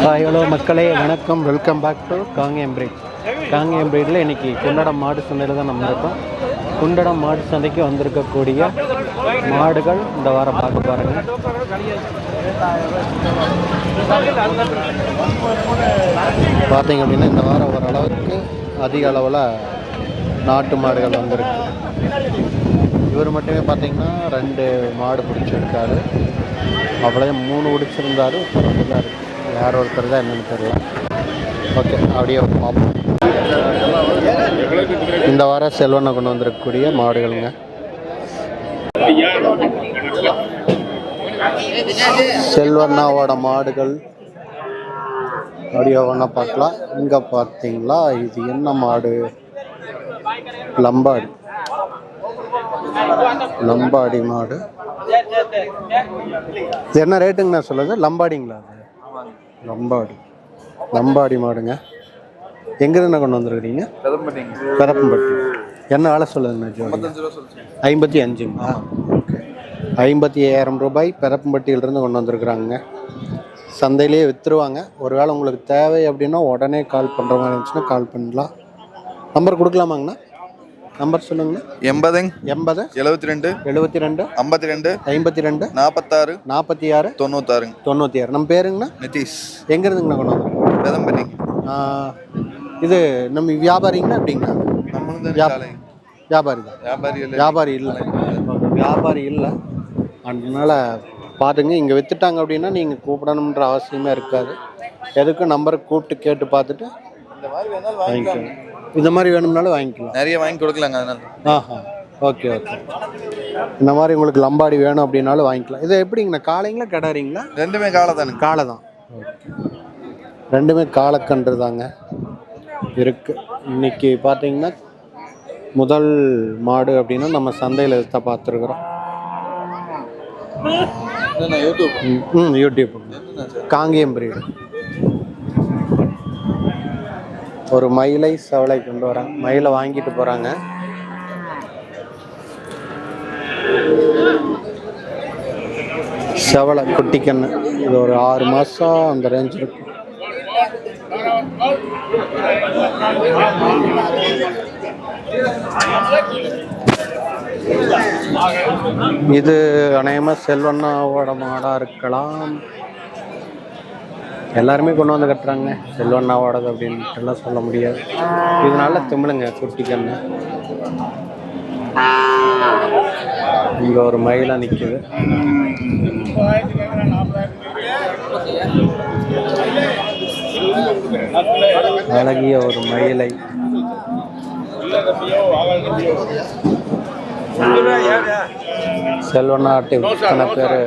Hello மக்களே, வணக்கம். Welcome back to Kangeyam breed. Kangeyam பிரீடில் இன்றைக்கி குண்டடம் மாடு சந்தையில் தான் நம்ம இருக்கோம். குண்டடம் மாடு சந்தைக்கு வந்திருக்கக்கூடிய மாடுகள் இந்த வாரம் பார்க்க பாருங்கள். பார்த்தீங்க அப்படின்னா இந்த வாரம் ஓரளவுக்கு அதிக அளவில் நாட்டு மாடுகள் வந்திருக்கு. இவர் மட்டுமே பார்த்தீங்கன்னா 2 மாடு பிடிச்சிருக்காரு. அவ்வளோ 3 பிடிச்சிருந்தாரு, தான் இருக்குது. யார் ஒருத்தர் தான் என்னென்னு தெரியல. ஓகே, அப்படியே பார்ப்போம். இந்த வாரம் செல்வனை கொண்டு வந்திருக்கக்கூடிய மாடுகளுங்க. செல்வண்ணாவோட மாடுகள் அப்படியே ஒன்றா பார்க்கலாம். இங்கே பார்த்தீங்களா, இது என்ன மாடு? லம்பாடி. லம்பாடி மாடு. இது என்ன ரேட்டுங்கண்ணா சொல்லுது? லம்பாடிங்களா? லம்பாடி. லம்பாடி மாடுங்க. எங்கேருந்து கொண்டு வந்துருக்கிறீங்க? பெரப்பம்பட்டி. என்ன வேலை சொல்லுதுங்கண்ணா? 55ங்களா? ஓகே, 55,000 ரூபாய் பெரப்பம்பட்டியிலிருந்து கொண்டு வந்திருக்கிறாங்க. சந்தையிலேயே விற்றுருவாங்க. ஒருவேளை உங்களுக்கு தேவை அப்படின்னா உடனே கால் பண்ணுற மாதிரி இருந்துச்சுன்னா கால் பண்ணலாம். நம்பர் கொடுக்கலாமாங்கண்ணா? நம்பர் சொல்லுங்கண்ணா. 80 72 52 52 52 46 46 96 96. நம்ம பேருங்கண்ணா? நிதிஷ். எங்கேருந்துங்கண்ணா கொண்டு வந்தோம்? பெதம்பட்டி. இது நம்ம வியாபாரிங்கண்ணா? எப்படிங்கண்ணா? வியாபாரி தான். வியாபாரி இல்லை. வியாபாரி இல்லை. அதனால பார்த்துங்க. இங்கே விற்றுட்டாங்க அப்படின்னா நீங்கள் கூப்பிடணுன்ற அவசியமே இருக்காது. எதுக்கும் நம்பரை கூப்பிட்டு கேட்டு பார்த்துட்டு வாங்கிக்கோங்க. இந்த மாதிரி வேணும்னாலும் வாங்கிக்கலாம். நிறைய வாங்கி கொடுக்கலாங்க. அதனால ஓகே ஓகே. இந்த மாதிரி உங்களுக்கு லம்பாடி வேணும் அப்படின்னாலும் வாங்கிக்கலாம். இது எப்படிங்கண்ணா? காளைங்களா கிடாரிங்களா? ரெண்டுமே காளை தானே? காளை தான். ரெண்டுமே காளைக்கன்று தாங்க இருக்குது. இன்றைக்கி பார்த்தீங்கன்னா முதல் மாடு அப்படின்னா நம்ம சந்தையில் எடுத்த பார்த்துருக்குறோம். YouTube Kangeyam breed. ஒரு மயிலை சவளை கொண்டு வராங்க. மயிலை வாங்கிட்டு போகிறாங்க. செவலை குட்டிக்கண்ணு. இது ஒரு 6 மாதம் அந்த ரேஞ்ச் இருக்கும். இது அநேகமாக செல்வண்ணாவோட மாடாக இருக்கலாம். எல்லாருமே கொண்டு வந்து கட்டுறாங்க. செல்வண்ணாவோடது அப்படின்ட்டுலாம் சொல்ல முடியாது. இதனால திமிழுங்க குட்டிக்கண்ணு. இங்கே ஒரு மயிலாக நிற்குது. அழகிய ஒரு மயிலை. செல்வண்ணாட்டு இத்தனை பேர்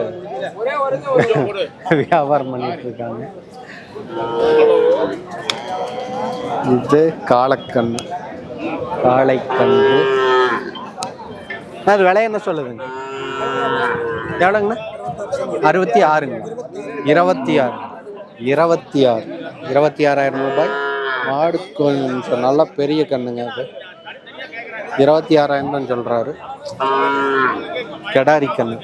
வியாபாரம் பண்ணிட்டு இருக்காங்க. இது காளைக்கண்ணு. காளைக்கன்று. அது விலை என்ன சொல்லுதுங்க? எவ்வளோங்கண்ணா? 66ங்க. 26,000 ரூபாய். மாடு கொஞ்சம் நல்லா பெரிய கண்ணுங்க. அது 26,000 தான் சொல்கிறாரு. கெடாரி கண்ணு.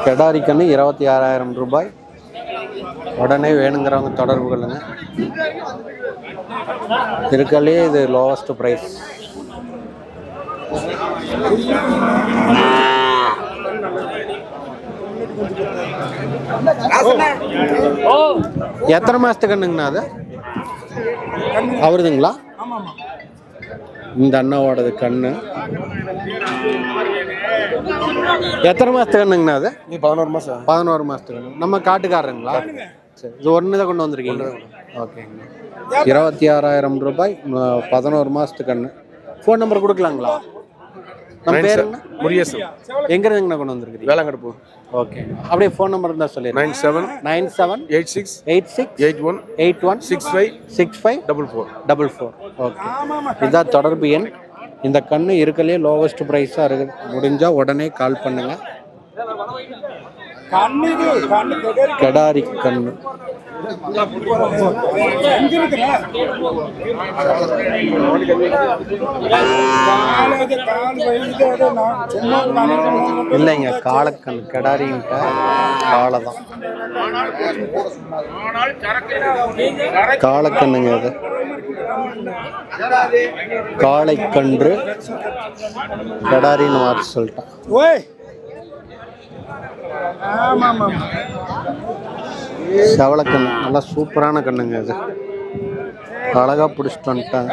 கெடாரி கண்ணு 26,000 ரூபாய். உடனே வேணுங்கிறவங்க தொடர்பு கொள்ளுங்க. இருக்கலே இது லோவஸ்ட் ப்ரைஸ். எத்தனை மாசத்துக்கு கண்ணுங்கண்ணா அது? அவருதுங்களா? இந்த அண்ணாவோடது கண்ணு. எத்தனை மாசத்துக்கு கண்ணுங்கண்ணா அது? 11 மாசம். 11 மாசத்துக்கு கண்ணு. நம்ம காட்டுக்காரருங்களா? சரி, இது ஒன்று தான் கொண்டு வந்திருக்கீங்க. ஓகேங்க. 26,000 ரூபாய். 11 மாசத்துக்கு கண்ணு. ஃபோன் நம்பர் கொடுக்கலாங்களா? நம்ம பேருங்கண்ணா? முரியேசு. எங்கேருந்துங்கண்ணா கொண்டு வந்திருக்கீங்க? வேளாங்கடுப்பு. ஓகே, அப்படியே ஃபோன் நம்பர் இருந்தால் சொல்லி. 97 86 81 65 44. ஓகே, இதுதான் தொடர்பு எண். இந்த கண்ணு இருக்கலே லோவஸ்ட் ப்ரைஸாக இருக்குது. முடிஞ்சால் உடனே கால் பண்ணுங்கள். கடாரி கண்ணு. இல்லைங்க, காலக்கண் கடாரின்ட்ட காலை தான். காலக்கண்ணுங்க அது. காளைக்கன்று கடாரின்னு மாற்றி சொல்லிட்டான். செவலக்கண்ணு நல்லா சூப்பரான கண்ணுங்க அது. அழகா பிடிச்சிட்டு வந்துட்டாங்க.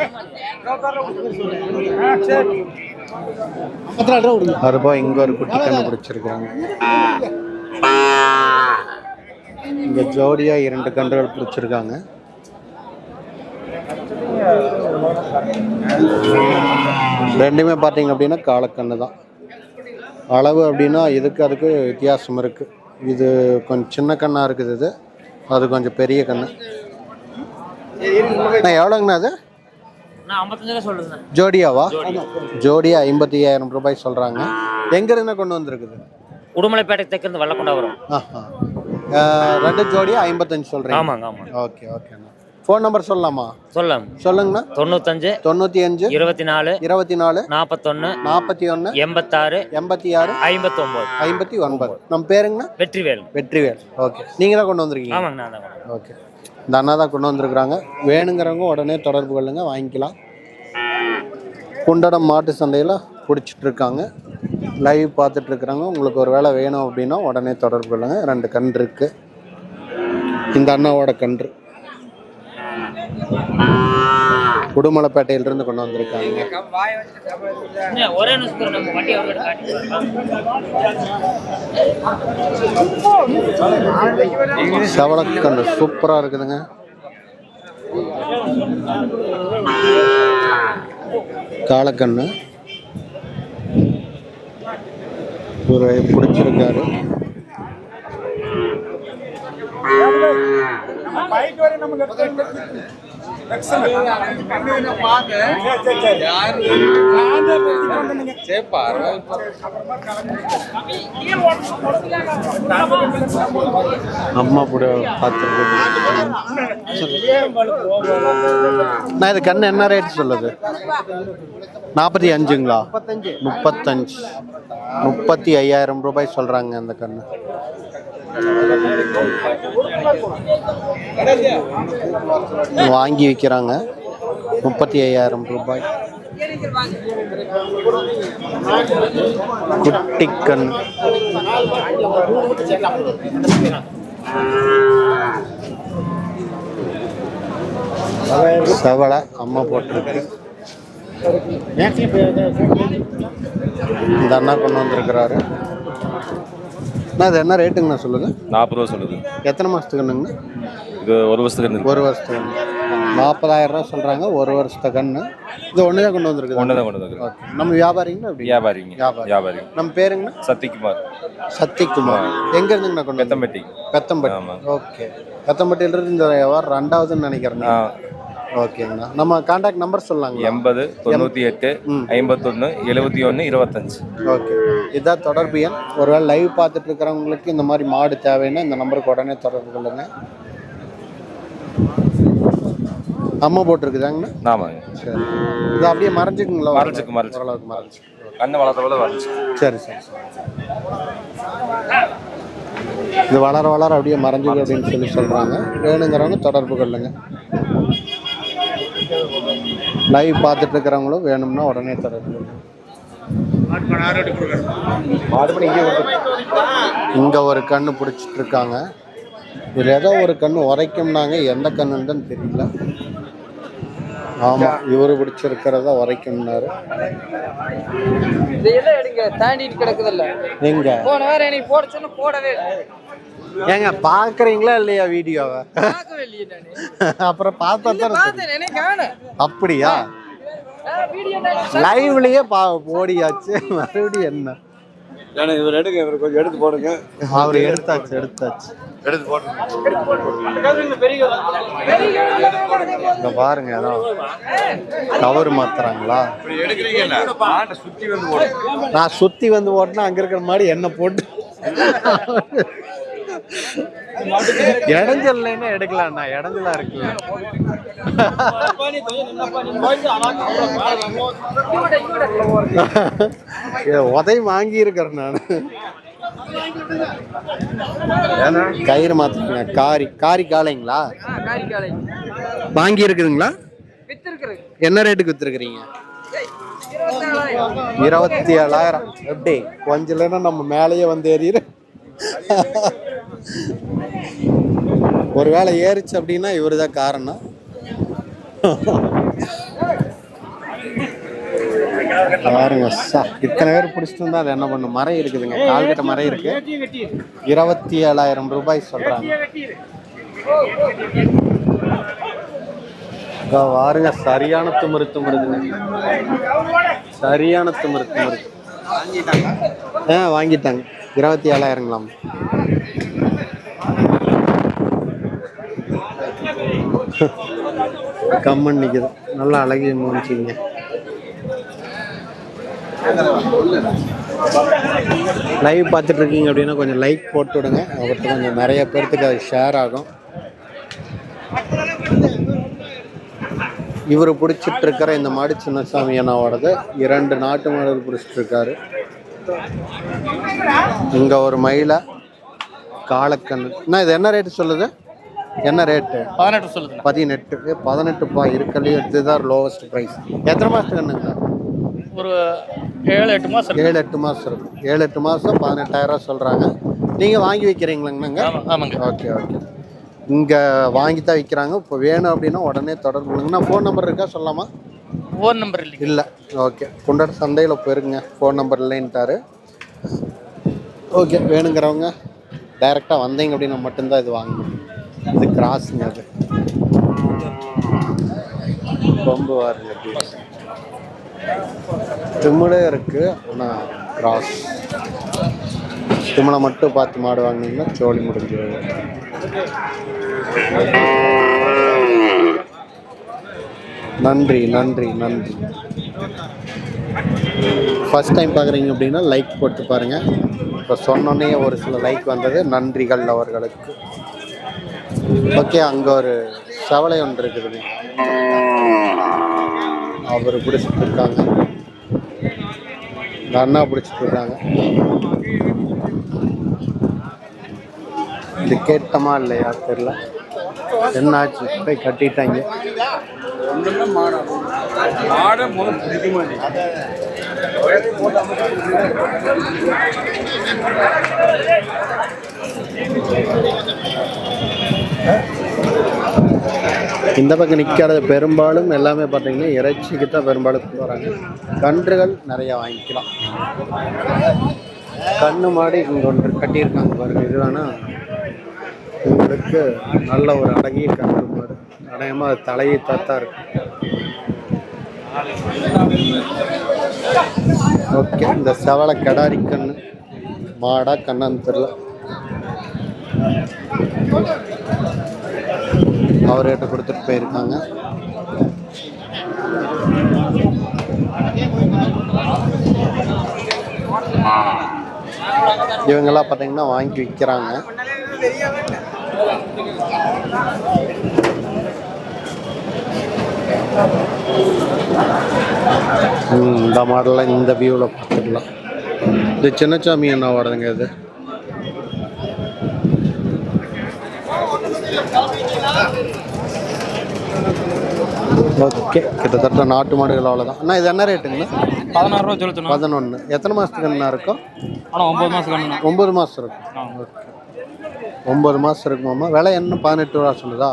அதுபோல இங்க ஒரு குட்டி கண்ணு பிடிச்சிருக்காங்க. இங்க ஜோடியா 2 கன்றுகள் பிடிச்சிருக்காங்க. ரெண்டுமே பார்த்தீங்க அப்படின்னா காலக்கண்ணு தான். அளவு அப்படின்னா இதுக்கு அதுக்கு வித்தியாசம் இருக்கு. இது கொஞ்சம் சின்ன கண்ணா இருக்குது, இது அது கொஞ்சம் பெரிய கண்ணு. எவ்வளோங்கண்ணா அது? ஜோடியாவா? ஜோடியா 55,000 ரூபாய் சொல்றாங்க. எங்க இருந்து கொண்டு வந்திருக்குது? உடுமலைப்பேட்டை தெற்கு வல்லக்கொண்டாபுரம். 2 ஜோடியா 55 சொல்றீங்க? ஆமாங்க ஆமாங்க. ஓகே ஓகேண்ணா. ஃபோன் நம்பர் சொல்லலாமா? சொல்லுங்கண்ணா. 95 24 41 41 86 59. நம்ம பேருங்கண்ணா? வெற்றிவேல். ஓகே, நீங்க தான் கொண்டு வந்திருக்கீங்க? ஆமாங்க, நான் தான். ஓகே, இந்த அண்ணா தான் கொண்டு வந்திருக்கிறாங்க. வேணுங்கிறவங்க உடனே தொடர்பு கொள்ளுங்க, வாங்கிக்கலாம். குண்டடம் மாட்டு சந்தையில் பிடிச்சிட்டு இருக்காங்க. லைவ் பார்த்துட்டு இருக்கிறாங்க. உங்களுக்கு ஒரு வேளை வேணும் அப்படின்னா உடனே தொடர்பு கொள்ளுங்க. 2 கன்று இருக்கு. இந்த அண்ணாவோட கன்று உடுமலைப்பேட்டையிலிருந்து கொண்டு வந்திருக்காங்க. செவலக்கன்று சூப்பரா இருக்குதுங்க. காலக்கண்ணு ஒரு பிடிச்சிருக்காரு. அம்மா கூட பார்த்துருக்கேன். நான் இது கண்ணு என்ன ரேட் சொல்லுது? 45ங்களா? 35,000 ரூபாய் சொல்றாங்க அந்த கண்ணு. வாங்கி விற்கிறாங்க 35,000 ரூபாய். குட்டிக்கண் செவலை அம்மா போட்டிருக்கு. இந்த அண்ணா கொண்டு வந்திருக்கிறாரு. அது என்ன ரேட்டுங்கண்ணா சொல்லுங்க? 40 ரூபா சொல்லுது. எத்தனை மாசத்துக்கு கண்ணுங்க இது? 1 வருஷத்துக்கு. 1 வருஷத்துக்கு 40,000 ரூபா சொல்றாங்க. 1 வருஷத்து கண்ணு. இது ஒண்ணுதான் கொண்டு வந்திருக்கு. ஒண்ணுதான் கொண்டு வந்திருக்கு. நம்ம வியாபாரிங்களா? வியாபாரி. நம்ம பேருங்கண்ணா? சத்திக்குமார். எங்க இருந்துங்கண்ணா கொண்டு? பெத்தம்பட்டி. ஓகே, பெத்தம்பட்டியில இருந்து இந்த வியாபாரம் 2வதுன்னு நினைக்கிறேன். ஓகேங்கண்ணா. நம்ம கான்டாக்ட் நம்பர் சொல்லலாங்க? 80 98 51 71 25. ஓகே, இதான் தொடர்பு எண். ஒருவேளை லைவ் பார்த்துட்டு இருக்கிறவங்களுக்கு இந்த மாதிரி மாடு தேவைன்னா இந்த நம்பருக்கு உடனே தொடர்பு கொள்ளுங்க. அம்மா போட்டிருக்குதாங்கண்ணா? ஆமாங்க. சரி, இது அப்படியே மறைஞ்சிக்குங்களா? மறைஞ்சிக்கு. ஓரளவுக்கு மறைஞ்சி கண்ணு வளர்த்தவள வரைஞ்சி. சரி. இது வளர அப்படியே மறைஞ்சிது அப்படின்னு சொல்கிறாங்க. வேணுங்கிறவங்க தொடர்பு கொள்ளுங்க. லைவ் பார்த்துட்டு இருக்கிறவங்களும் வேணும்னா உடனே தொடர்பு கொள்ளுங்க. இங்கே ஒரு கண்ணு பிடிச்சிட்டு இருக்காங்க. இதில் ஏதோ ஒரு கண்ணு உரைக்கும்னாங்க. எந்த கண்ணுன்னு தான் தெரியல. ஆமாம், இவரு பிடிச்சிருக்கிறதா உரைக்கும்னாரு. எங்க ஏங்க பாக்குறீங்களா இல்லையா வீடியோவை? அப்புறம் பார்த்தா அப்படியா? லைவ்லயே ஓடியாச்சு. மறுபடியும் என்ன? இவர் எடுங்க, இவர் கொஞ்சம் எடுத்து போடுங்க. அவர் எடுத்தாச்சு எடுத்து போடுங்க. இங்க பாருங்க, அதான் கவர் மாத்துறாங்களா? எடுக்கிறீங்க. நான் சுத்தி வந்து ஓட்டினா அங்க இருக்கிற மாதிரி என்ன போட்டு இடைஞ்சல்லைன்னா எடுக்கலாம்ண்ணா, இடைஞ்சலா இருக்குல்ல. உதவி வாங்கி இருக்கிறேன் நான். கயிறு மாத்திரங்க. காரி காலைங்களா வாங்கி இருக்குதுங்களா? என்ன ரேட்டுக்கு வித்துருக்குறீங்க? 27,000. எப்படி கொஞ்சம் இல்லைன்னா நம்ம மேலேயே வந்து ஏறிடு. ஒரு வேளை ஏறிச்சு அப்படின்னா இவரு தான் காரணம். பாருங்க, இத்தனை பேர் பிடிச்சிட்டு இருந்தா அது என்ன பண்ணும்? மரம் இருக்குதுங்க, கால்கிட்ட மரம் இருக்கு. 27,000 ரூபாய் சொல்றாங்க. பாருங்க, சரியான துமுறுதுங்க, சரியான துமுறு. வாங்கிட்டாங்க. 27,000ங்களாம். கம்மன் நிக்குது. நல்லா அழகிய முடிச்சிங்க. லைவ் பார்த்துட்டு இருக்கீங்க அப்படின்னா கொஞ்சம் லைக் போட்டு விடுங்க. அவருக்கு கொஞ்சம் நிறைய பேர்த்துக்கு அது ஷேர் ஆகும். இவர் பிடிச்சிட்டு இருக்கிற இந்த மாடு சின்னசாமி அண்ணாவோடது. 2 நாட்டு மாடுகள் பிடிச்சிட்டு இருக்காரு. இங்க ஒரு மயிலை காலக்கண்ணு. அண்ணா இது என்ன ரேட்டு சொல்லுது? என்ன ரேட்டு? 18 சொல்லுது. 18 இருக்கலையே. இதுதான் லோவஸ்ட் ப்ரைஸ். எத்தனை மாதத்துக்கு கண்ணுங்க? ஒரு 7-8 மாதம். 7-8 மாதம் இருக்கும். 7-8 மாதம் 18,000 சொல்கிறாங்க. நீங்கள் வாங்கி வைக்கிறீங்களாங்கண்ணா? ஆமாங்க. ஓகே. இங்கே வாங்கி தான் விற்கிறாங்க. இப்போ வேணும் அப்படின்னா உடனே தொடர்பு கொள்ளுங்கண்ணா. ஃபோன் நம்பர் இருக்கா சொல்லலாமா? ஃபோன் நம்பர் இல்லை. ஓகே, குண்டாட சந்தையில் போயிருங்க. Phone number இல்லைன்ட்டாரு. ஓகே, வேணுங்கிறவங்க டைரெக்டாக வந்தீங்க அப்படின்னா மட்டும்தான் இது வாங்கணும். இது கிராஸுங்க. அது ரொம்ப வாருங்க. திமிழே இருக்கு, ஆனால் கிராஸ். திமிழை மட்டும் பார்த்து மாடு வாங்கினீங்கன்னா சோழி முடிஞ்சிடும். நன்றி. ஃபர்ஸ்ட் டைம் பார்க்குறீங்க அப்படின்னா லைக் போட்டு பாருங்கள். இப்போ சொன்னோன்னே ஒரு சில லைக் வந்தது. நன்றிகள் அவர்களுக்கு. ஓகே, அங்கே ஒரு செவலை ஒன்று இருக்குது. அவர் பிடிச்சிட்டு இருக்காங்க. இந்த அண்ணா பிடிச்சிட்டு இருக்காங்க. இது கேட்டமா இல்லையா தெரியல. என்னாச்சு? போய் கட்டிட்டாங்க. இந்த பக்கம் நிற்காத பெரும்பாலும் எல்லாமே பார்த்தீங்கன்னா இறைச்சிக்கு தான் பெரும்பாலும் போகிறாங்க. கன்றுகள் நிறையா வாங்கிக்கலாம். கண்ணு மாடி இங்கே ஒன்று கட்டியிருக்காங்க பாருங்க. இது வேணால் உங்களுக்கு நல்ல ஒரு அழகிய கன்று மாடு. அநேகமாக அது தலையை தாத்தா இருக்கும். ஓகே, இந்த செவலை கடாரி கண்ணு மாடா கண்ணான்னு தெரியல. அவர்கிட்ட கொடுத்துட்டு போயிருக்காங்க. இவங்கெல்லாம் பார்த்தீங்கன்னா வாங்கி விற்கிறாங்க. இந்த மாடலாம் இந்த வியூவில் பார்த்துக்கலாம். இது சின்னசாமி என்ன வாடுதுங்க. இது ஓகே, கிட்டத்தட்ட நாட்டு மாடுகள் அவ்வளோதான். அண்ணா இது என்ன ரேட்டுங்கண்ணா? 16 ரூபா சொல்லுங்க. 11. எத்தனை மாதத்துக்கு அண்ணா இருக்கும்? ஆனால் 9 மாதம் கண்ணு. 9 மாதம் இருக்கும். ஓகே, 9 மாதம் இருக்குமாம்மா. விலை என்ன? 18 ரூபா சொல்லுதா?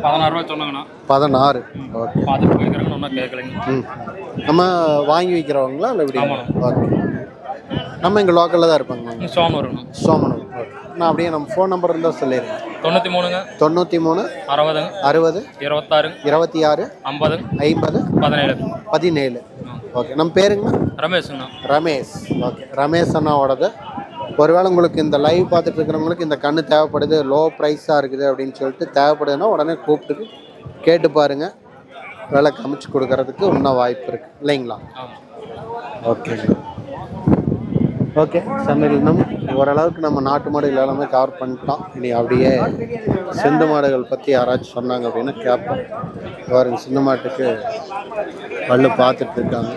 16 ரூபா சொன்னாங்கண்ணா. 16. ஓகே, பார்த்துட்டு போய்க்கிறேங்க. ஒன்றும் கேட்கலைங்க. நம்ம வாங்கி வைக்கிறவங்களா இல்லை எப்படி? ஓகே, நம்ம இங்கே லோக்கலில் தான் இருப்பாங்க. சோமனூருங்க. சோமனூர். ஓகே, நான் அப்படியே நம்ம ஃபோன் நம்பர் இருந்தால் சொல்லிடுறேன். 93 93 60 60 26 26 50 50 17. ஓகே, நம்ம பேருங்கண்ணா? ரமேஷுங்கண்ணா. ரமேஷ். ஓகே, ரமேஷ் அண்ணாவோடது. ஒருவேளை உங்களுக்கு இந்த லைவ் பார்த்துட்டு இருக்கிறவங்களுக்கு இந்த கன்று தேவைப்படுது, லோ ப்ரைஸாக இருக்குது அப்படின்னு சொல்லிட்டு தேவைப்படுதுன்னா உடனே கூப்பிட்டு கேட்டு பாருங்கள். விலை கமிச்சு கொடுக்கறதுக்கு இன்னும் வாய்ப்பு இருக்குது இல்லைங்களா? ஓகேங்க. ஓகே சமையல் நம்ம ஓரளவுக்கு நம்ம நாட்டு மாடுகள் எல்லாமே கவர் பண்ணிட்டோம். இனி அப்படியே சிந்து மாடுகள் பற்றி யாராச்சும் சொன்னாங்க அப்படின்னா கேட்போம். பாருங்க சிந்து மாட்டுக்கு பல்லு பார்த்துட்டு இருக்காங்க.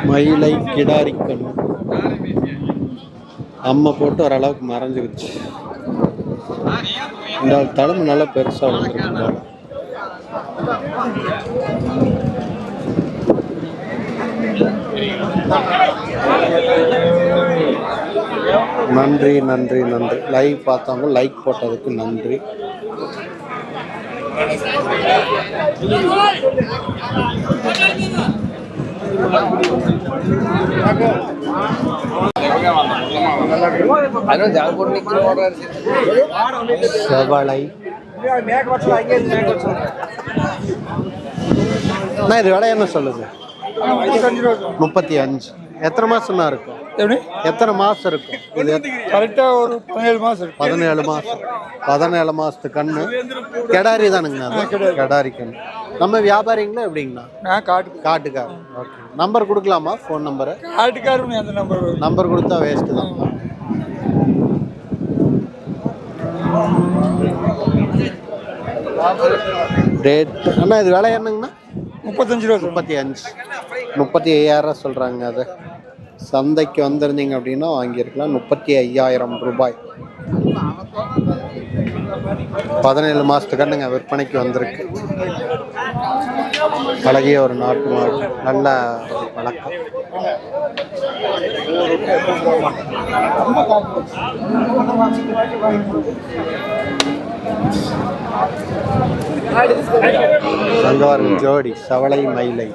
மயிலை கிடாரி கண்ணு அம்மை போட்டு ஓரளவுக்கு மறைஞ்சிருச்சு. இந்த தலைமை நல்லா பெருசாக வந்துருக்கு. நன்றி நன்றி நன்றி. லைவ் பார்த்தவங்க லைக் போட்டதுக்கு நன்றி. செவலை இது விலை என்ன சொல்லுது? 35. எத்தனை மாசம்னா இருக்கும்? எத்தனை மாசம் இருக்கும்? இது கரெக்டாக ஒரு 17 மாதம் 17 மாசத்து கண்ணு. கெடாரி தானுங்கண்ணா? கெடாரி கண்ணு. நம்ம வியாபாரிங்களா எப்படிங்கண்ணா? நான் காட்டுக்காரன். ஓகே, நம்பர் கொடுக்கலாமா? Phone number? காட்டுக்காரன் அந்த நம்பர் கொடுத்தா வேஸ்ட்டு தான். ரேட் அண்ணா இது விலை என்னங்கண்ணா? 35 ரூபா. 35. 35,000 சொல்கிறாங்க. அது சந்தைக்கு வந்திருந்தீங்க அப்படின்னா வாங்கியிருக்கலாம். 35,000 ரூபாய். 17 மாதத்து கண்ணுங்க விற்பனைக்கு வந்திருக்கு. அழகிய ஒரு நாட்டு மாடு, நல்ல வழக்கம். சங்கவாரம் ஜோடி சவளை மயிலை.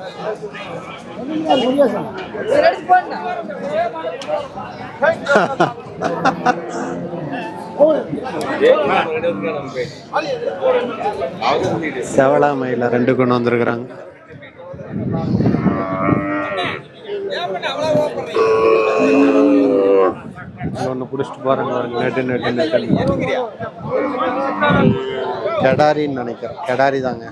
செவளா மயில 2 கொண்டு வந்திருக்கிறாங்க. ஒன்று பிடிச்சிட்டு போறாங்க. நெட்டு கெடாரின்னு நினைக்கிறேன். கெடாரி தாங்க.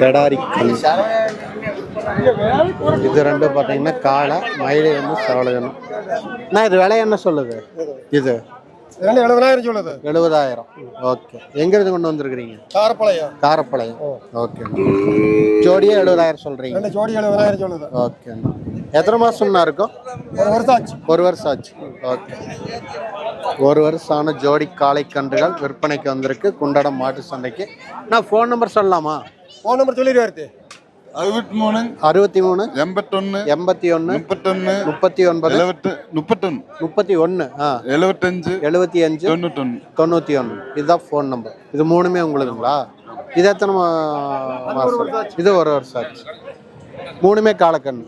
கெடாரி இது 2 பார்த்தீங்கன்னா காளை, மயிலை வந்து செவலையணும். நான் இது விலை என்ன சொல்லுது? இது 70,000 சொல்லுது. 70,000. ஓகே, எங்கிருந்து கொண்டு வந்திருக்கிறீங்க? காரப்பாளையம். ஓகே, ஜோடியே 70,000 சொல்றீங்க? ஜோடி 70,000 சொல்லுது. ஓகே, எத்தனை மாசம்னா இருக்கும்? 1 வருஷம் ஆச்சு. ஓகே, 1 வருஷம் ஆன ஜோடி காளை கன்றுகள் விற்பனைக்கு வந்திருக்கு குண்டடம் மாட்டு சந்தைக்கு. நான் ஃபோன் நம்பர் சொல்லலாமா? ஃபோன் நம்பர் சொல்லிடுவாரு. 63 81 81 81 39 31 75 91. இதுதான் ஃபோன் நம்பர். இது 3மே உங்களுதுங்களா? இது எத்தனை மாதம்? இது 1 வருஷம் ஆச்சு. 3மே காலக்கண்ணு.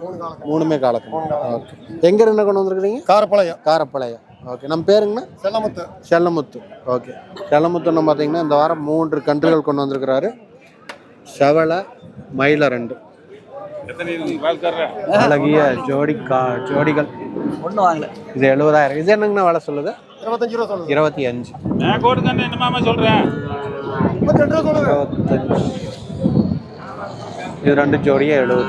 ஓகே, எங்க இருந்து கொண்டு வந்திருக்கிறீங்க? காரப்பாளையம். ஓகே, நம்ம பேருங்கண்ணா? செல்லமுத்து. ஓகே, செல்லமுத்துன்னு பார்த்தீங்கன்னா இந்த வாரம் 3 கன்றுகள் கொண்டு வந்திருக்கிறாரு. செவலை மயில 2 அழகிய ஜோடிகள். ஒன்றும் வாங்கல. இது 70,000. இது என்னங்கண்ணா வேலை சொல்லுது? 25 ரூபா சொல்லுது. 25. இது 2 ஜோடியே 70.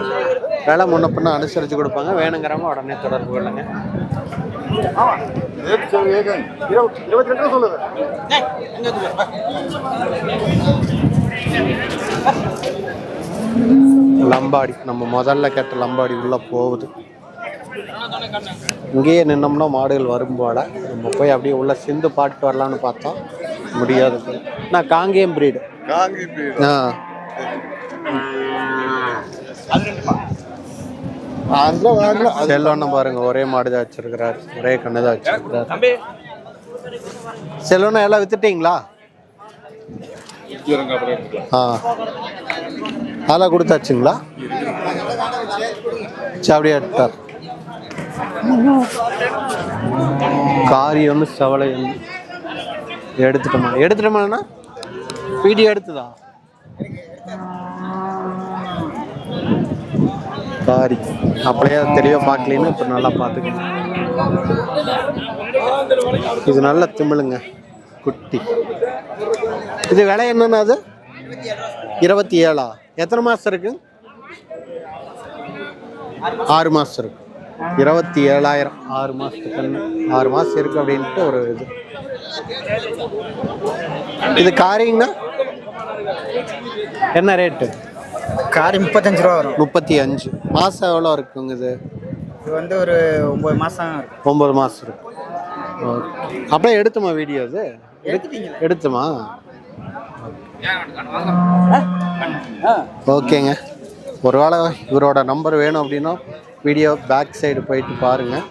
வேலை முன்ன பின்ன அனுசரித்து கொடுப்பாங்க. வேணுங்கிறவங்க உடனே தொடர்பு கொள்ளுங்க. லம்பாடி, நம்ம முதல்ல கேட்ட லம்பாடி உள்ள போகுது. இங்கேயே நின்னோம்னா மாடுகள் வரும் போல. நம்ம போய் அப்படியே உள்ள சிந்து பாட்டு வரலான்னு பார்த்தோம், முடியாது. நான் காங்கேயம் பிரீடு. செல்வண்ணன் பாருங்க, ஒரே மாடு தான் வச்சிருக்கிறாரு, ஒரே கண்ணு தான் வச்சிருக்கிறாரு. செல்வண்ணா எல்லாம் வித்துட்டீங்களா? அதெல்லாம் கொடுத்தாச்சுங்களா? அப்படியே எடுத்தார். காரி ஒன்று செவலை எடுத்துட்டோமாண்ணா? வீடியோ எடுத்துதா? காரி அப்படியே தெளிவாக பார்க்கலன்னு இப்போ நல்லா பார்த்துக்கணும். இது நல்ல திமிழுங்க குட்டி. இது விலை என்னன்னா அது 27. எத்தனை மாதம் இருக்கு? 6 மாதம் இருக்கு. 27,000 6 மாதத்துக்கு 6 மாதம் இருக்கு அப்படின்ட்டு ஒரு இது. இது காரிங்கண்ணா என்ன ரேட்டு? காரி 35 ரூபா வரும். 35. மாதம் எவ்வளோ இருக்குங்க இது? இது வந்து ஒரு 9 மாதம் இருக்கும். 9 மாதம் இருக்கு. ஓகே. அப்படியே எடுத்துமா வீடியோ அது? எடுத்துமா? ஓகேங்க. ஒருவேளை இவரோட நம்பர் வேணும் அப்படின்னா வீடியோ பேக் சைடு போயிட்டு பாருங்கள்,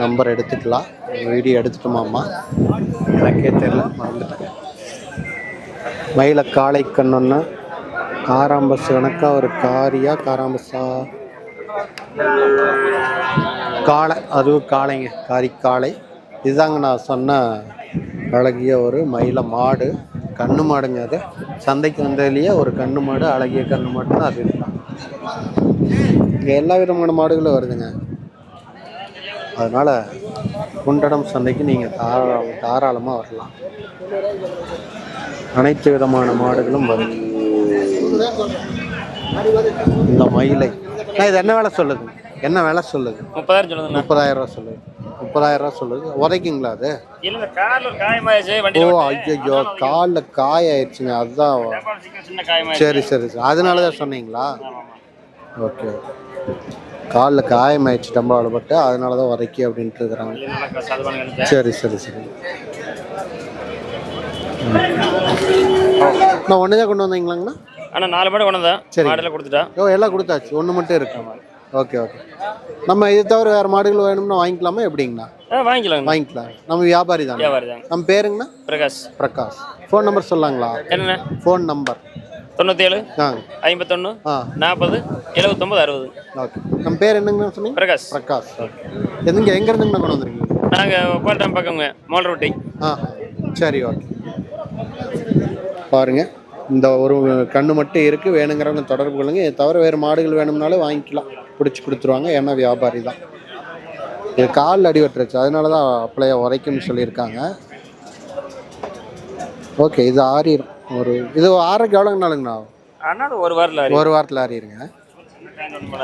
நம்பர் எடுத்துக்கலாம். வீடியோ எடுத்துட்டோமாம்மா எனக்கே தெரியல, மறந்துட்டேன். மயில காளை கண்ணொன்று காராம்பஸ் கணக்காக ஒரு காரியா காராம்பஸா காளை, அதுவும் காளைங்க, காளை. இதுதாங்க நான் சொன்ன அழகிய ஒரு மயில மாடு, கண்ணு மாடுங்க. அது சந்தைக்கு வந்ததுலேயே ஒரு கண்ணு மாடு, அழகிய கண்ணு மாடுன்னு அது இருக்கான். இங்கே எல்லா விதமான மாடுகளும் வருதுங்க. அதனால் குண்டடம் சந்தைக்கு நீங்கள் தாராளமாக வரலாம். அனைத்து விதமான மாடுகளும் வருது. இந்த மயிலை இது என்ன வேலை சொல்லுது? என்ன வேலை சொல்லுது? 30,000 ரூபா சொல்லுது. 30,000 ரூபா சொல்லுது. உதைக்குங்களா அது? ஓ ஐயோ, காலில் காய ஆயிடுச்சுங்க. அதுதான். சரி சரி சரி, அதனால தான் சொன்னீங்களா? ஓகே. காலில் காயமாயிடுச்சு டம்பாவில் பட்டு, அதனால தான் உதைக்கி அப்படின்ட்டு இருக்கிறாங்க. சரி சரி சரி. நான் ஒன்று தான் கொண்டு வந்தீங்களாங்கண்ணா? ஆனால் 4 மாடு கொண்டு வந்தேன். சரி, மாடெல்லாம் கொடுத்துட்டா. ஓ எல்லாம் கொடுத்தாச்சு, ஒன்று மட்டும் இருக்கா? Okay okay. நம்ம இது தவிர வேறு மாடுகள் வேணும்னா வாங்கிக்கலாமா எப்படிங்கண்ணா? வாங்கிக்கலாம். நம்ம வியாபாரி தான். நம்ம பேருங்கண்ணா? பிரகாஷ். ஃபோன் நம்பர் சொல்லாங்களா? என்ன ஃபோன் நம்பர்? 97 51 40 79 60. ஓகே. நம்ம பேர் என்னங்கண்ணா சொன்னீங்க? பிரகாஷ். ஓகே. எங்கே இருந்துங்கண்ணா கொண்டு வந்துருக்கீங்க? நாங்கள் கோட்டம் பக்கங்க, மோல்ரோட்டி. சரி, ஓகே. பாருங்கள், இந்த ஒரு கண்ணு மட்டும் இருக்குது. வேணுங்கிறவங்க தொடர்பு கொள்ளுங்க. இதை தவிர வேறு மாடுகள் வேணும்னாலும் வாங்கிக்கலாம், பிடிச்சி கொடுத்துருவாங்க. ஏன்னா வியாபாரி தான். இது காலில் அடிபட்டுருச்சு, அதனால தான் அப்படியே உரைக்கும்னு சொல்லியிருக்காங்க. ஓகே, இது ஆறிடும். இது ஆறரைக்கு எவ்வளோங்க நாளுங்கண்ணா? ஒரு வாரத்தில் ஆறிடுங்க.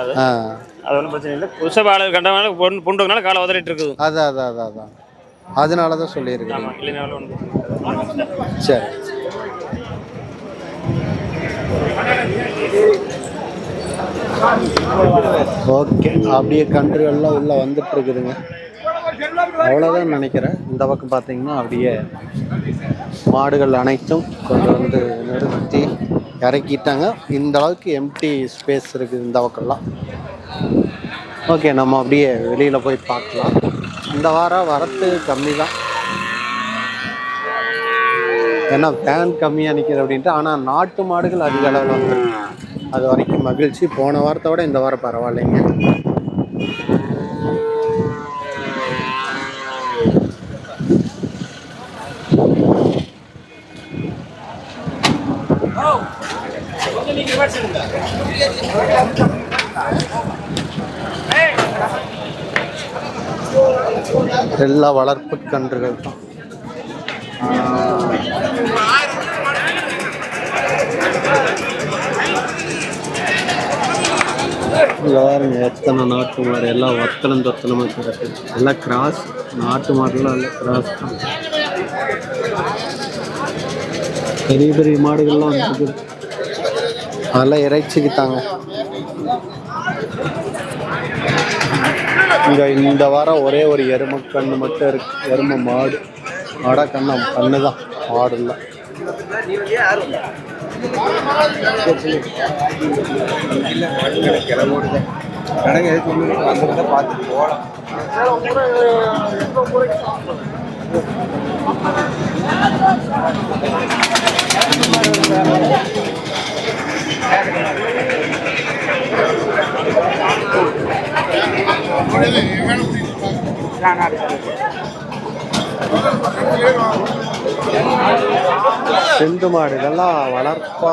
அது ஒன்றும் பிரச்சனை இல்லை. புதுசாக ஆளு கண்டவனால புண்டுனால காலை உதறிட்டு இருக்குது. அதான் அதனால தான் சொல்லியிருக்கேன். சரி. ஓகே, அப்படியே கன்றுகள்லாம் உள்ளே வந்துட்டு இருக்குதுங்க. அவ்வளோதான் நினைக்கிறேன். இந்த பக்கம் பார்த்தீங்கன்னா அப்படியே மாடுகள் அனைத்தும் கொண்டு வந்து நிறுத்தி இறக்கிட்டாங்க. இந்த அளவுக்கு எம்டி ஸ்பேஸ் இருக்குது இந்த பக்கம்லாம். ஓகே, நம்ம அப்படியே வெளியில் போய் பார்க்கலாம். இந்த வாரம் வரத்து கம்மி தான், ஏன்னா ஃபேன் கம்மியாக நிற்கிது அப்படின்ட்டு. ஆனால் நாட்டு மாடுகள் அதிக அளவில் வந்துருக்கு, அது வரைக்கும் மகிழ்ச்சி. போன வாரத்தை விட இந்த வாரம் பரவாயில்லைங்க. எல்லா வளர்ப்பு கன்றுகள் தான். பாருங்க, எத்தனை நாட்டு மாடு, எல்லாம் ஒத்தனம் தொத்தனமாக கிடக்கு. எல்லாம் கிராஸ், நாட்டு மாடுலாம் இல்லை, கிராஸ் தான். பெரிய பெரிய மாடுகள்லாம் இருக்குது, அதெல்லாம் இறைச்சிக்கிட்டாங்க. இங்கே இந்த வாரம் ஒரே ஒரு எருமை கண்ணு மட்டும் இருக்கு. எருமை மாடு, மாடா கண்ணு தான், மாடு இல்லை. செந்து மாடு இதெல்லாம் வளர்ப்பா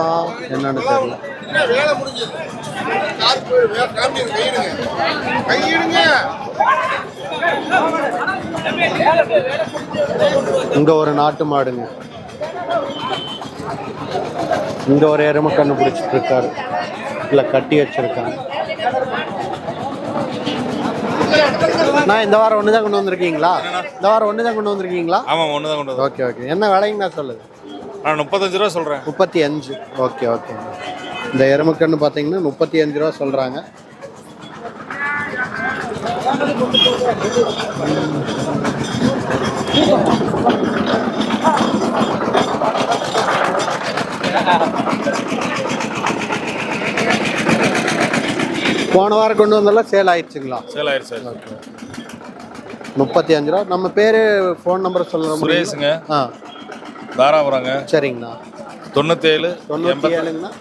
என்னன்னு தெரியல. இங்க ஒரு நாட்டு மாடுங்க. இங்க ஒரு எருமை கண்ணு பிடிச்சிட்டு இருக்காரு, இல்ல கட்டி வச்சிருக்காங்க. நான் இந்த வாரம் ஒன்று தான் கொண்டு வந்திருக்கீங்களா? இந்த வாரம் ஒன்று தான் கொண்டு வந்திருக்கீங்களா? ஆமாம், ஒன்று தான் கொண்டு வந்தேன். Okay okay. என்ன விலைங்கண்ணா சொல்லுது? நான் 35 ரூபா சொல்கிறேன். 35. Okay okay. இந்த எருமைக்கன்று பார்த்தீங்கன்னா 35 ரூபா சொல்கிறாங்க. போன வாரம் கொண்டு வந்தாலும் சேல் ஆயிடுச்சுங்களா? சேல் ஆயிடுச்சு. ஓகே. 35 ரூபா. நம்ம பேர் ஃபோன் நம்பர் சொல்லுறோம். சுரேஷுங்க. தாராபுரங்க. சரிங்கண்ணா. 97 97ங்கண்ணா.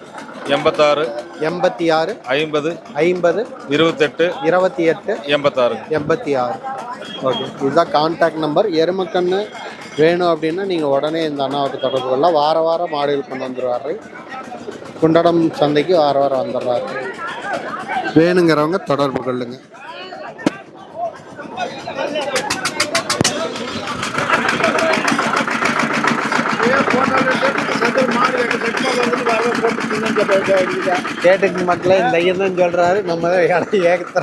86 86 50 50 28 28 86 86. ஓகே, இதுதான் கான்டாக்ட் நம்பர். எருமைக்கன்று வேணும் அப்படின்னா நீங்கள் உடனே இந்த அண்ணாவுக்கு தொடர்பு கொள்ளலாம். வார வாரம் மாடுகள் கொண்டு வந்துடுவாரு. குண்டடம் சந்தைக்கு வார வாரம் வந்துடுறாரு. வேணுங்கிறவங்க தொடர்பு கொள்ளுங்க. கேட்டுக்கு மக்களே இந்த ஐயன் தான் சொல்றாரு, நம்ம தான் இடம் ஏகத்தர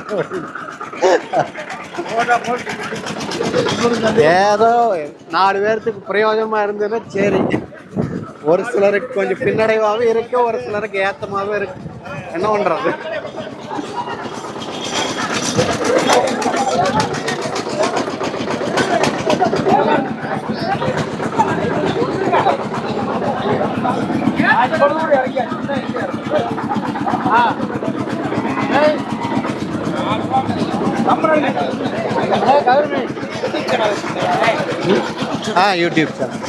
ஏதோ 4 பேர்த்துக்கு பிரயோஜனமா இருந்ததுன்னா சரி. ஒரு சிலருக்கு கொஞ்சம் பின்னடைவாகவும் இருக்கு, ஒரு சிலருக்கு ஏத்தமாகவும் இருக்கு. என்ன பண்றது? YouTube channel.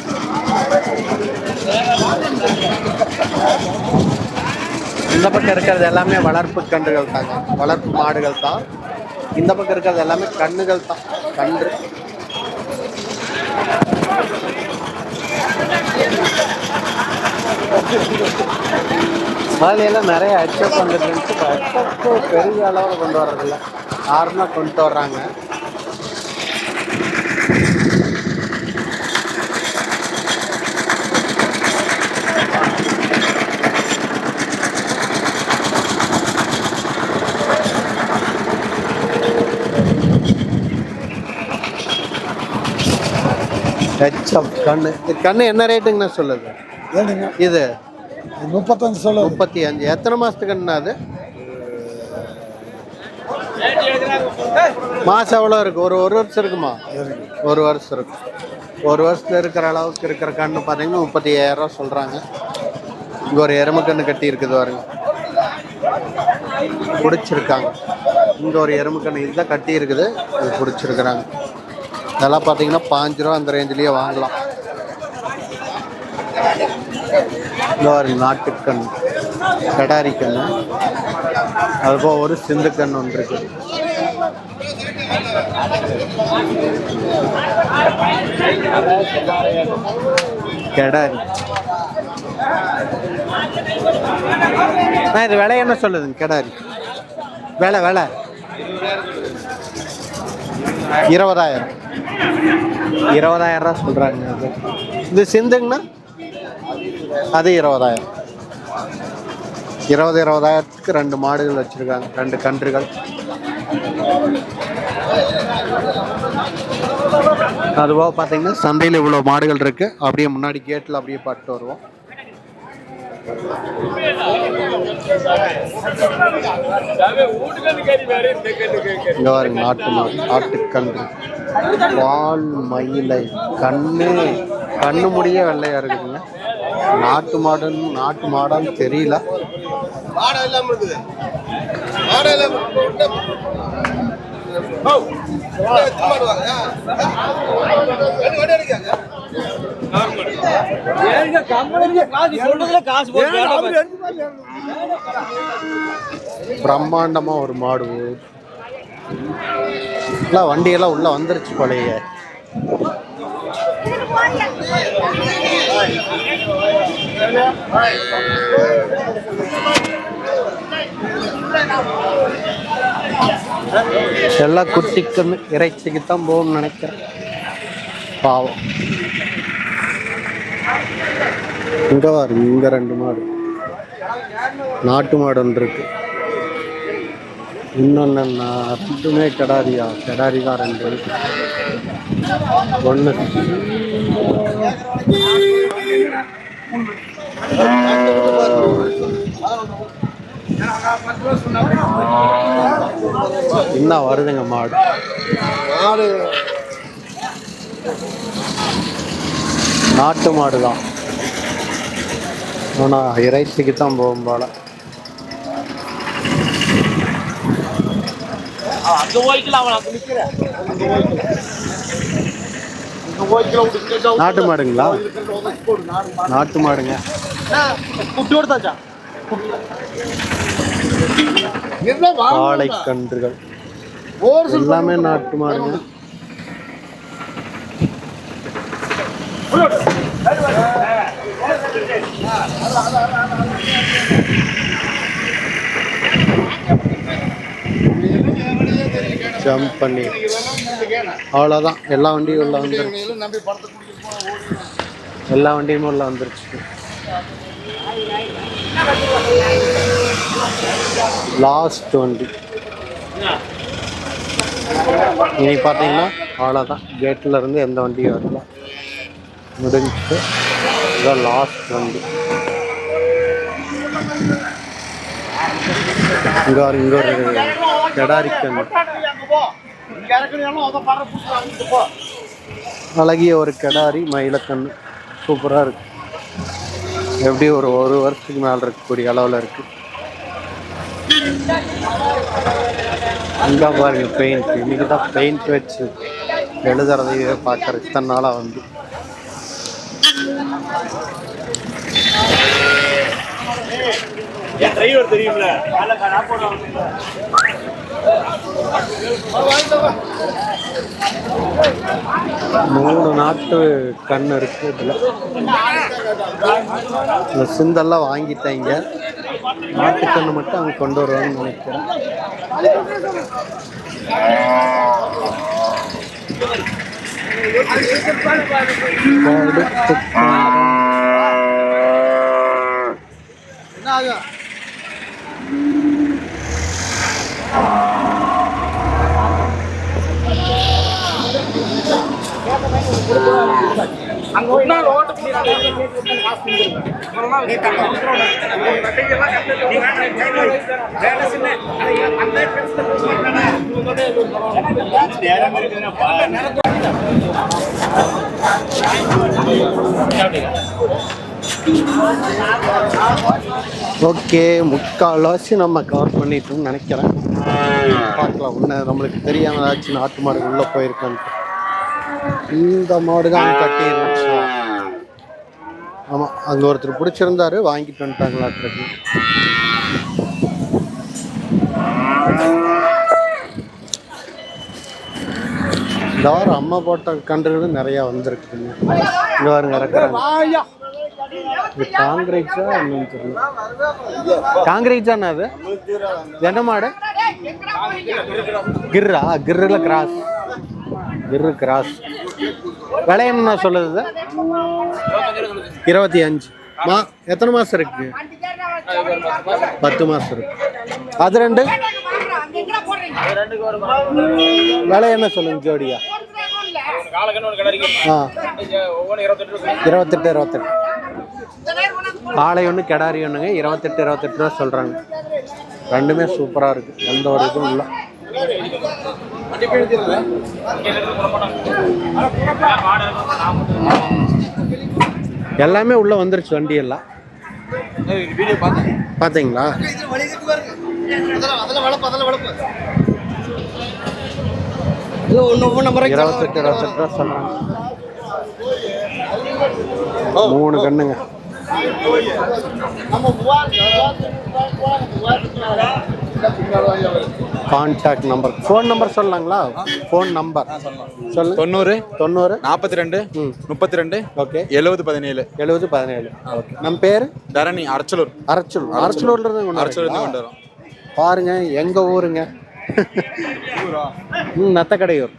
இந்த பக்கம் இருக்கிறது எல்லாமே வளர்ப்பு கன்றுகள் தாங்க, வளர்ப்பு மாடுகள் தான். இந்த பக்கம் இருக்கிறது எல்லாமே கன்றுகள் தான், கன்று. முதலையெல்லாம் நிறைய ஹெச்எப் வந்துட்டு இருந்துச்சு. இப்போ ஹெச்எப் பெரிய அளவில் கொண்டு வர்றதில்ல, நார்மலாக கொண்டு வர்றாங்க. ஹெச்எப் கண்ணு. இது கண்ணு என்ன ரேட்டுங்கண்ணா சொல்லுது? இது 35 சொல்லுது. 35. எத்தனை மாதத்துக்கு கண்ணா அது? மாதம் எவ்வளோ இருக்குது? ஒரு வருஷம் இருக்குமா? ஒரு வருஷம் இருக்கும். ஒரு வருஷத்தில் இருக்கிற அளவுக்கு இருக்கிற கண்ணு பார்த்தீங்கன்னா 35,000 ரூபா சொல்கிறாங்க. இங்கே ஒரு எருமை கண்ணு கட்டி இருக்குது பாருங்க, பிடிச்சிருக்காங்க. இங்கே ஒரு எருமை கண்ணு இதுதான் கட்டி இருக்குது, இது பிடிச்சிருக்கிறாங்க. இதெல்லாம் பார்த்தீங்கன்னா 5 ரூபா அந்த ரேஞ்சிலேயே வாங்கலாம். இந்த ஒரு நாட்டுக்கண், கடாரி கண்ணு, அதுபோல் ஒரு சிந்துக்கண் ஒன்று இருக்கு. கடாரி. இது விலை என்ன சொல்லுதுங்க? கடாரி விலை 20,000. 20,000 ரூபா சொல்கிறாங்க. அது இது சிந்துங்கண்ணா அது 20,000. 20,000க்கு 2 மாடுகள் வச்சுருக்காங்க, 2 கன்றுகள். அதுபோக பார்த்தீங்கன்னா சந்தையில் இவ்வளோ மாடுகள் இருக்குது. அப்படியே முன்னாடி கேட்டில் அப்படியே பார்த்துட்டு வருவோம். இங்கே பாருங்க, நாட்டு மாடு, நாட்டுக்கன்று, வால் மயிலை, கண்ணு முடிய வெள்ளையா இருக்குதுங்க. நாட்டு மாடான்னு தெரியல. பிரம்மாண்டமா ஒரு மாடு. வண்டியெல்லாம் உள்ள வந்துருச்சு போலயே. எல்லாம் குட்டிக்கு இறைச்சிக்கு தான் போகும்னு நினைக்கிறேன். பாவம். இங்க பாரு, இங்க 2 மாடு, நாட்டு மாடு ஒன்று இருக்கு. இன்னொன்று ரெண்டுமே கிடாரியா, கிடாரி தான் 2 இருக்கு. ஒன்று இன்னும் வருதுங்க மாடு. நாட்டு மாடு தான், ஆனால் இறைச்சிக்கு தான் போகும் போல. நாட்டு மாடுங்களா? நாட்டு மாடுங்க. வாழைக்கன்றுகள் எல்லாமே நாட்டு மாடுங்க. ஜம்ப் பண்ணி அவ்வளோதான். எல்லா வண்டியும் உள்ள வந்துருச்சு. எல்லா வண்டியுமே உள்ள வந்துருச்சு. லாஸ்ட் வண்டி இனி பார்த்தீங்கன்னா அவ்வளோதான். கேட்டில் இருந்து எந்த வண்டியும் வரல, முடிஞ்சிட்டு. இதுதான் லாஸ்ட் வண்டி. இங்கே ஒரு கிடாரிக்கன்று, அழகிய ஒரு கிடாரி மயிலக்கன்று, சூப்பராக இருக்கு. எப்படி ஒரு வருஷத்துக்கு மேலே இருக்கக்கூடிய அளவில் இருக்கு. இங்கே பாருங்க பெயிண்ட், இன்னைக்கு தான் பெயிண்ட் வச்சு எழுதுறதையே பார்க்குற இத்தனை நாளாக வந்து. டிரைவர் தெரியும்ல, 3 நாட்டு கண்ணு இருக்கு இதில். இந்த சிந்தெல்லாம் வாங்கிட்டாங்க. நாட்டுக்கண்ணு மட்டும் அங்கே கொண்டு வருவாங்கன்னு நினைக்கிறேன். ஓகே, முக்கால்வாசி நம்ம கவர் பண்ணிட்டோம்னு நினைக்கிறேன். பார்க்கலாம், இன்னும் நம்மளுக்கு தெரியாம ஏதாச்சும் நாட்டு மாடு உள்ள போயிருக்கான்னு. இந்த மாடு தான் கட்டி இருந்துச்சு. ஆமாம், அங்கே ஒருத்தர் பிடிச்சிருந்தாரு, வாங்கிட்டு வந்துட்டாங்களாட்டுருக்கு. இந்த வாரம் அம்மா போட்ட கன்றுகளும் நிறையா வந்திருக்குங்க. இங்கே பாருங்க இறக்குறாங்க. இது காங்கிரீட்ஸா என்னன்னு தெரியல. காங்கிரீட்ஸாண்ணா அது? என்ன மாடு? கிர்ரா? கிர்ரில் கிராஸ், கிர்ரு கிராஸ். விளையம்னா சொல்லுது 25. எத்தனை மாதம் இருக்கு? 10 மாதம் இருக்கு. அது 2 விலை என்ன சொல்லுங்க ஜோடியா? 28. காளை ஒன்று கிடாரி ஒன்றுங்க, 28 ரூபா சொல்கிறாங்க. ரெண்டுமே சூப்பராக இருக்குது, எந்த ஒரு இதுவும் இல்லை. எல்லாமே உள்ளே வந்துருச்சு வண்டி எல்லாம். பார்த்தீங்களா? 28 ரூபா சொல்கிறாங்க. 3 கண்ணுங்க. கான்டாக்ட் நம்பர், ஃபோன் நம்பர் சொல்லலாங்களா? ஃபோன் நம்பர் சொல்லு. 90 42 32 ஓகே 70 17. ஓகே. நம்ம பேர் தரணி, அரச்சலூர்ல இருந்து கொண்டு வரோம். பாருங்க எங்கள் ஊருங்க. நத்தக்கடையூர்.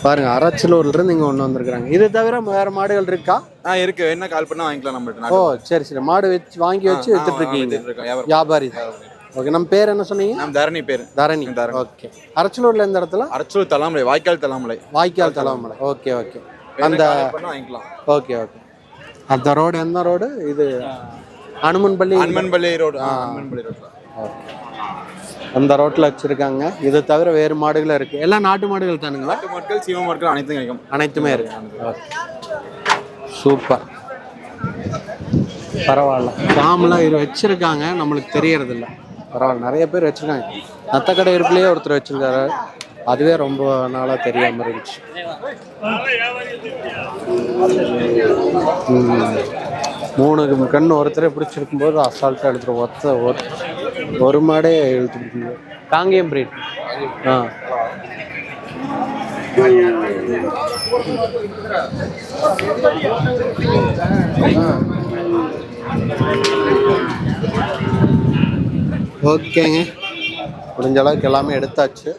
பாருங்க அரச்சலூர்லேருந்து இங்கே ஒன்று வந்திருக்கிறாங்க. இது தவிர வேறு மாடுகள் இருக்கா? இருக்கு, என்ன கால் பண்ணால் வாங்கிக்கலாம் நம்மள்ட்ட. ஓ சரி சரி. மாடு வச்சு வாங்கி வச்சு வித்துட்டு இருக்கீங்க. வியாபாரி. ஓகே. நம்ம பேர் என்ன சொன்னீங்க? நம்ம தரணி பேர். தரணி. ஓகே. அரச்சலூர்ல எந்த இடத்துல? அரச்சலூர் தலாமலை, வாய்க்கால் தலாமலை. வாய்க்கால் தலாமலை. Okay okay. அந்த வாங்கிக்கலாம். Okay okay. அந்த ரோடு எந்த ரோடு இது? அனுமன்பள்ளி. அனுமன்பள்ளி ரோடு. அனுமன்பள்ளி ரோடு. அந்த ரோட்டில் வச்சுருக்காங்க. இது தவிர வேறு மாடுகளும் இருக்குது. எல்லாம் நாட்டு மாடுகள் தானுங்களா? நாட்டு மாடுகள், சீம மாடுகள் அனைத்தும் கிடைக்கும். அனைத்துமே இருக்கு. சூப்பர். பரவாயில்ல. ஃபார்ம்லாம் இது வச்சுருக்காங்க, நம்மளுக்கு தெரியறதில்ல. பரவாயில்ல, நிறைய பேர் வச்சுருக்காங்க. நத்தக்கடை இருப்புலேயே ஒருத்தர் வச்சுருக்காரு. அதுவே ரொம்ப நாளாக தெரியாமல் இருந்துச்சு. 3 கன்று ஒருத்தரே பிடிச்சிருக்கும்போது அசால்ட்டாக எடுத்துகிட்டு ஒரு மாடே இழுத்து பிடிக்கும்போது. காங்கேயம் பிரீட். ஓகேங்க, முடிஞ்ச அளவுக்கு எல்லாமே எடுத்தாச்சு.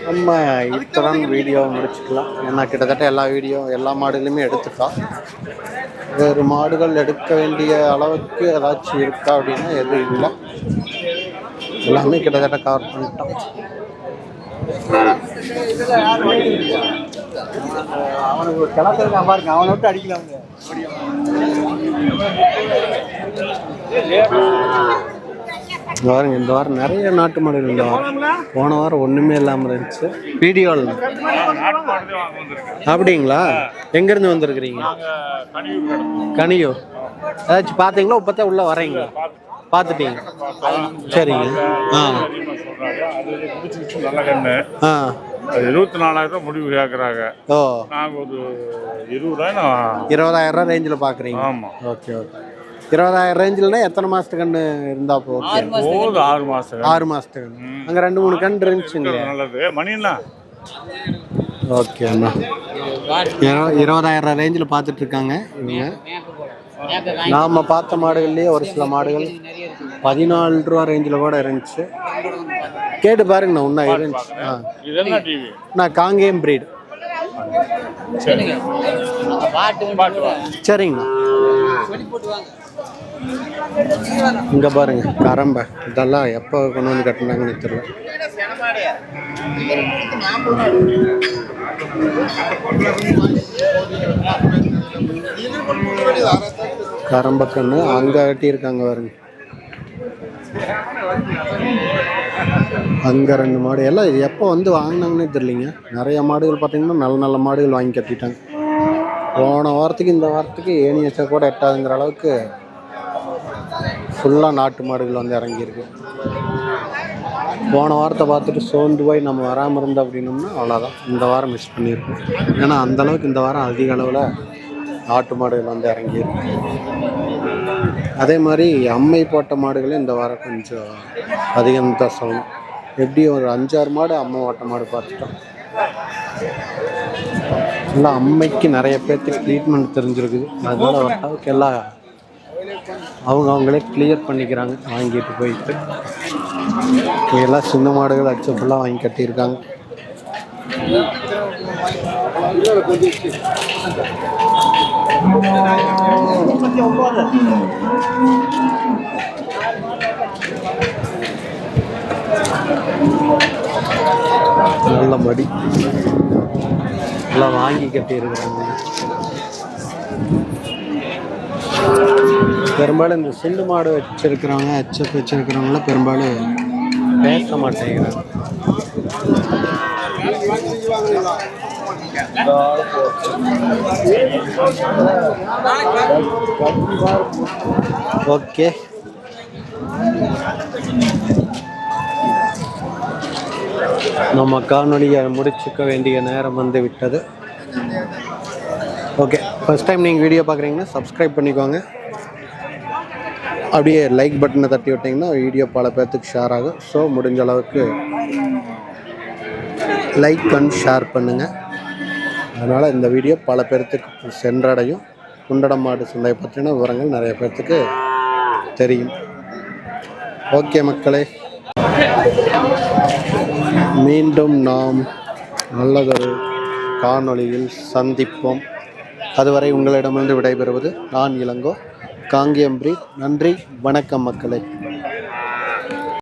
நம்ம இத்தனை வீடியோ முடிச்சுக்கலாம். ஏன்னா கிட்டத்தட்ட எல்லா மாடுகளுமே எடுத்துட்டோம். வேறு மாடுகள் எடுக்க வேண்டிய அளவுக்கு ஏதாச்சும் இருக்கா அப்படின்னா எதுவும் இல்லை. எல்லாமே கிட்டத்தட்ட கவர் பண்ணிட்டோம். அவனுக்கு கிளத்துல பாருங்க, அவனை விட்டு அடிக்கலாங்க. பாருங்க, இந்த வாரம் நிறைய நாட்டு மாடுகள். இந்த வாரம் போன வாரம் ஒன்றுமே இல்லாமல் இருந்துச்சு. வீடியோவில் அப்படிங்களா? எங்கேருந்து வந்திருக்கிறீங்க? கனியூர். ஏதாச்சும் பார்த்தீங்களா? இப்போத்தான் உள்ளே வரீங்களா? பார்த்துட்டீங்க? சரிங்க. ஆ 24,000 முடிவு கேட்குறாங்க. ஓ, நாங்கள் ஒரு 20,000 20,000 ரேஞ்சில் பார்க்குறீங்க? ஆமாம். Okay okay. 20,000 ரேஞ்சில்னா எத்தனை மாதத்துக்கு கன்று இருந்தால் ஓகே? 6 மாதம். 6 மாதத்துக்கு கன்று. அங்கே 2-3 கன்று இருந்துச்சுங்களே. நல்லது. மணிண்ணா ஓகே அண்ணா. 20,000 ரேஞ்சில் பார்த்துட்டு இருக்காங்க இவங்க. நாம் பார்த்த மாடுகள்லேயே ஒரு சில மாடுகள் 14 ரூபா ரேஞ்சில் கூட இருந்துச்சு. கேட்டு பாருங்கண்ணா, இன்னும் இருந்துச்சு. இதெல்லாம் டிவி. நான் காங்கேயம் பிரீடு. சரிங்கண்ணா. இங்கே பாருங்க கரம்பை. இதெல்லாம் எப்போ கொண்டு வந்து கட்டினாங்கன்னு தெரியல. கரம்பக்கண்ணு அங்கே கட்டியிருக்காங்க பாருங்க. அங்கே 2 மாடு. எல்லாம் இது எப்போ வந்து வாங்கினாங்கன்னே தெரியலிங்க. நிறைய மாடுகள் பார்த்தீங்கன்னா நல்ல நல்ல மாடுகள் வாங்கி கட்டிட்டாங்க. போன வாரத்துக்கு இந்த வாரத்துக்கு ஏணி வச்சா கூட எட்டாதுங்கிற அளவுக்கு ஃபுல்லாக நாட்டு மாடுகள் வந்து இறங்கியிருக்கு. போன வாரத்தை பார்த்துட்டு சோர்ந்து போய் நம்ம வராமல் இருந்தோம் அப்படின்னோம்னா அவ்வளோதான். இந்த வாரம் மிஸ் பண்ணியிருக்கோம். ஏன்னா அந்தளவுக்கு இந்த வாரம் அதிக அளவில் நாட்டு மாடுகள் வந்து இறங்கியிருக்கு. அதே மாதிரி அம்மை போட்ட மாடுகளும் இந்த வாரம் கொஞ்சம் அதிகம் தான் சொல்லணும். எப்படியும் ஒரு 5-6 மாடு அம்மை ஓட்ட மாடு பார்த்துட்டோம். எல்லாம் அம்மைக்கு நிறைய பேர்த்துக்கு ட்ரீட்மெண்ட் தெரிஞ்சிருக்குது. அதனால அளவுக்கு எல்லாம் அவங்களே கிளியர் பண்ணிக்கிறாங்க வாங்கிட்டு போயிட்டு. எல்லாம் சின்ன மாடுகள் அச்சு ஃபுல்லாக வாங்கி கட்டியிருக்காங்க. நல்ல மடி எல்லாம் வாங்கி கட்டியிருக்கிறாங்க. பெரும்பாலும் இந்த சிந்து மாடு வச்சிருக்கிறவங்க, ஹெச்எஃப் வச்சிருக்கிறவங்களாம் பெரும்பாலும் பேச மாட்டேங்கிறாங்க. ஓகே, நம்ம காணொலியை முடிச்சுக்க வேண்டிய நேரம் வந்து விட்டது. ஓகே, ஃபர்ஸ்ட் டைம் நீங்கள் வீடியோ பார்க்குறீங்கன்னா சப்ஸ்கிரைப் பண்ணிக்கோங்க. அப்படியே லைக் பட்டனை தட்டி விட்டிங்கன்னா வீடியோ பல பேர்த்துக்கு ஷேர் ஆகும். ஸோ முடிஞ்ச அளவுக்கு லைக் அண்ட் ஷேர் பண்ணுங்கள். அதனால் இந்த வீடியோ பல பேர்த்துக்கு சென்றடையும். குண்டடம் மாடு சந்தை பற்றின விவரங்கள் நிறைய பேர்த்துக்கு தெரியும். ஓகே மக்களே, மீண்டும் நாம் நல்லதொரு காணொளியில் சந்திப்போம். அதுவரை உங்களிடமிருந்து விடைபெறுவது நான் இளங்கோ, காங்கேயம் பிரீட். நன்றி, வணக்கம் மக்களே.